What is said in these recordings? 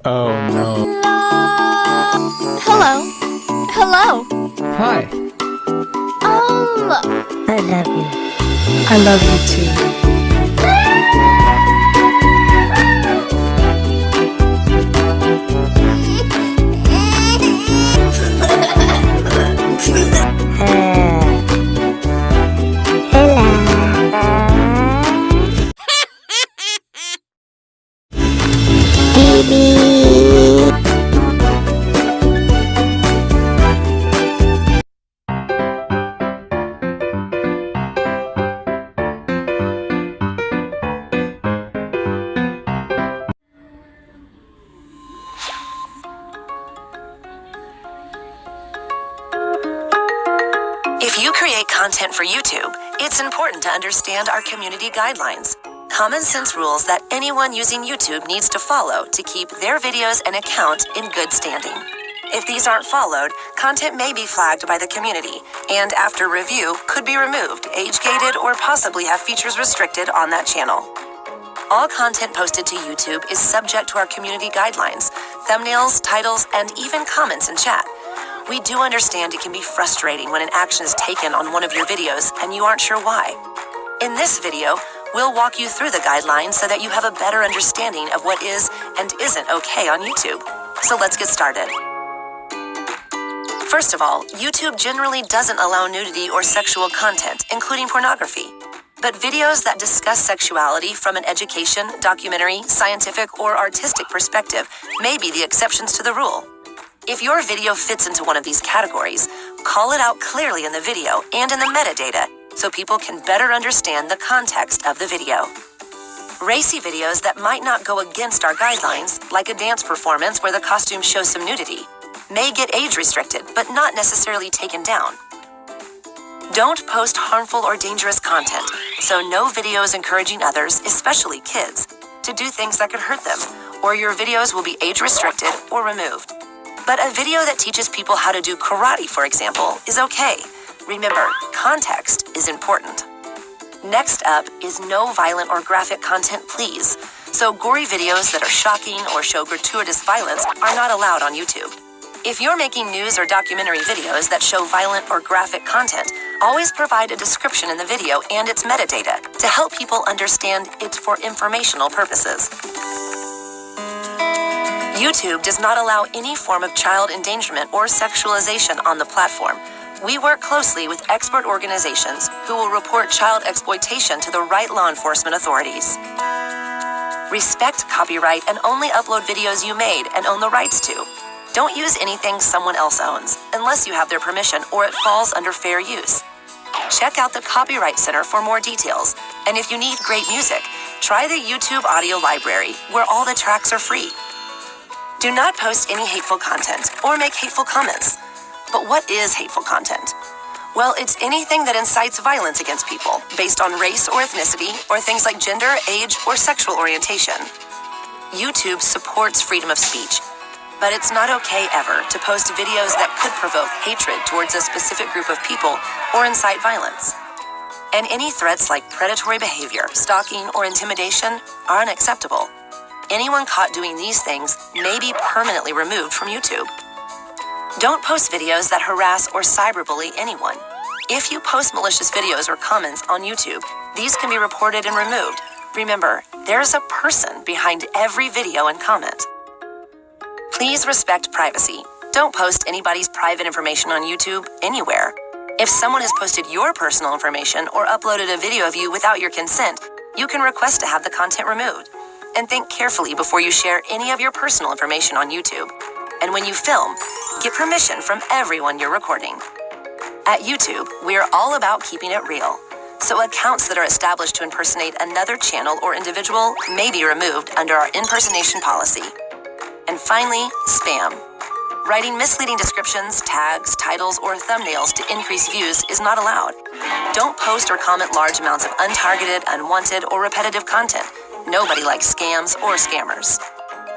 Oh no. Hello. Hello. Hi. Oh. I love you. I love you too. If you create content for YouTube, it's important to understand our community guidelines, common sense rules that anyone using YouTube needs to follow to keep their videos and account in good standing. If these aren't followed, content may be flagged by the community and after review could be removed, age-gated, or possibly have features restricted on that channel. All content posted to YouTube is subject to our community guidelines, thumbnails, titles, and even comments in chat. We do understand it can be frustrating when an action is taken on one of your videos and you aren't sure why. In this video, we'll walk you through the guidelines so that you have a better understanding of what is and isn't okay on YouTube. So let's get started. First of all, YouTube generally doesn't allow nudity or sexual content, including pornography. But videos that discuss sexuality from an education, documentary, scientific, or artistic perspective may be the exceptions to the rule. If your video fits into one of these categories, call it out clearly in the video and in the metadata so people can better understand the context of the video. Racy videos that might not go against our guidelines, like a dance performance where the costume shows some nudity, may get age restricted but not necessarily taken down. Don't post harmful or dangerous content, so no videos encouraging others, especially kids, to do things that could hurt them, or your videos will be age restricted or removed. But a video that teaches people how to do karate, for example, is okay. Remember, context is important. Next up is no violent or graphic content, please. So gory videos that are shocking or show gratuitous violence are not allowed on YouTube. If you're making news or documentary videos that show violent or graphic content, always provide a description in the video and its metadata to help people understand it's for informational purposes. YouTube does not allow any form of child endangerment or sexualization on the platform. We work closely with expert organizations who will report child exploitation to the right law enforcement authorities. Respect copyright and only upload videos you made and own the rights to. Don't use anything someone else owns unless you have their permission or it falls under fair use. Check out the Copyright Center for more details. And if you need great music, try the YouTube audio library where all the tracks are free. Do not post any hateful content or make hateful comments. But what is hateful content? Well, it's anything that incites violence against people based on race or ethnicity or things like gender, age, or sexual orientation. YouTube supports freedom of speech, but it's not okay ever to post videos that could provoke hatred towards a specific group of people or incite violence. And any threats like predatory behavior, stalking, or intimidation are unacceptable. Anyone caught doing these things may be permanently removed from YouTube. Don't post videos that harass or cyberbully anyone. If you post malicious videos or comments on YouTube, these can be reported and removed. Remember, there's a person behind every video and comment. Please respect privacy. Don't post anybody's private information on YouTube anywhere. If someone has posted your personal information or uploaded a video of you without your consent, you can request to have the content removed. And think carefully before you share any of your personal information on YouTube. And when you film, get permission from everyone you're recording. At YouTube, we're all about keeping it real. So accounts that are established to impersonate another channel or individual may be removed under our impersonation policy. And finally, spam. Writing misleading descriptions, tags, titles, or thumbnails to increase views is not allowed. Don't post or comment large amounts of untargeted, unwanted, or repetitive content. Nobody likes scams or scammers.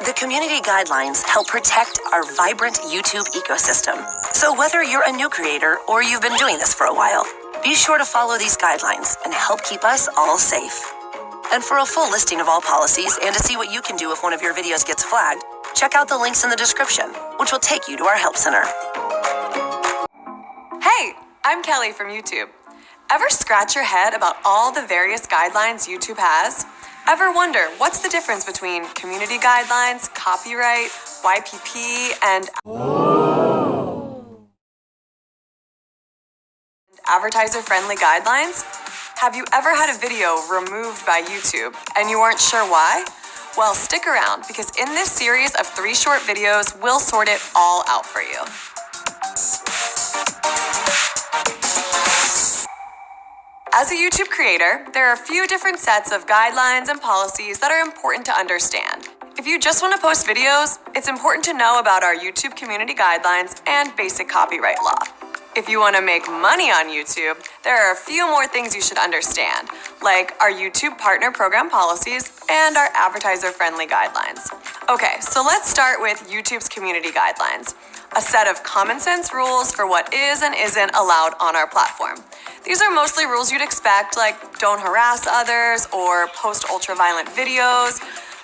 The community guidelines help protect our vibrant YouTube ecosystem. So whether you're a new creator or you've been doing this for a while, be sure to follow these guidelines and help keep us all safe. And for a full listing of all policies and to see what you can do if one of your videos gets flagged, check out the links in the description, which will take you to our help center. Hey, I'm Kelly from YouTube. Ever scratch your head about all the various guidelines YouTube has? Ever wonder what's the difference between community guidelines, copyright, YPP, and advertiser-friendly guidelines? Have you ever had a video removed by YouTube and you weren't sure why? Well, stick around because in this series of 3 short videos, we'll sort it all out for you. As a YouTube creator, there are a few different sets of guidelines and policies that are important to understand. If you just want to post videos, it's important to know about our YouTube community guidelines and basic copyright law. If you want to make money on YouTube, there are a few more things you should understand, like our YouTube partner program policies and our advertiser-friendly guidelines. Okay, so let's start with YouTube's community guidelines, a set of common sense rules for what is and isn't allowed on our platform. These are mostly rules you'd expect, like don't harass others or post ultra-violent videos,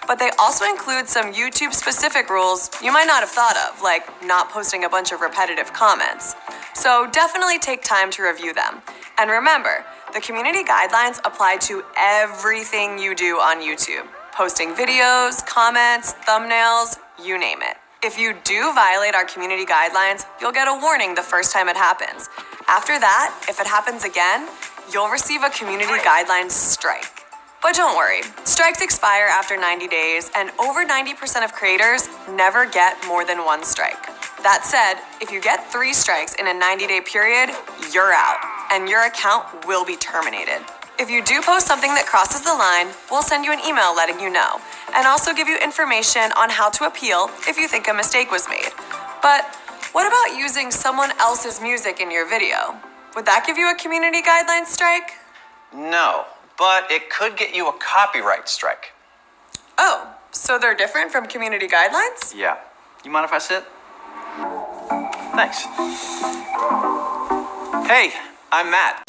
but they also include some YouTube-specific rules you might not have thought of, like not posting a bunch of repetitive comments. So definitely take time to review them. And remember, the community guidelines apply to everything you do on YouTube. Posting videos, comments, thumbnails, you name it. If you do violate our community guidelines, you'll get a warning the first time it happens. After that, if it happens again, you'll receive a community guidelines strike. But don't worry, strikes expire after 90 days, and over 90% of creators never get more than 1 strike. That said, if you get 3 strikes in a 90-day period, you're out, and your account will be terminated. If you do post something that crosses the line, we'll send you an email letting you know, and also give you information on how to appeal if you think a mistake was made. But what about using someone else's music in your video? Would that give you a community guidelines strike? No, but it could get you a copyright strike. Oh, so they're different from community guidelines? Yeah. You mind if I sit? Thanks. Hey, I'm Matt.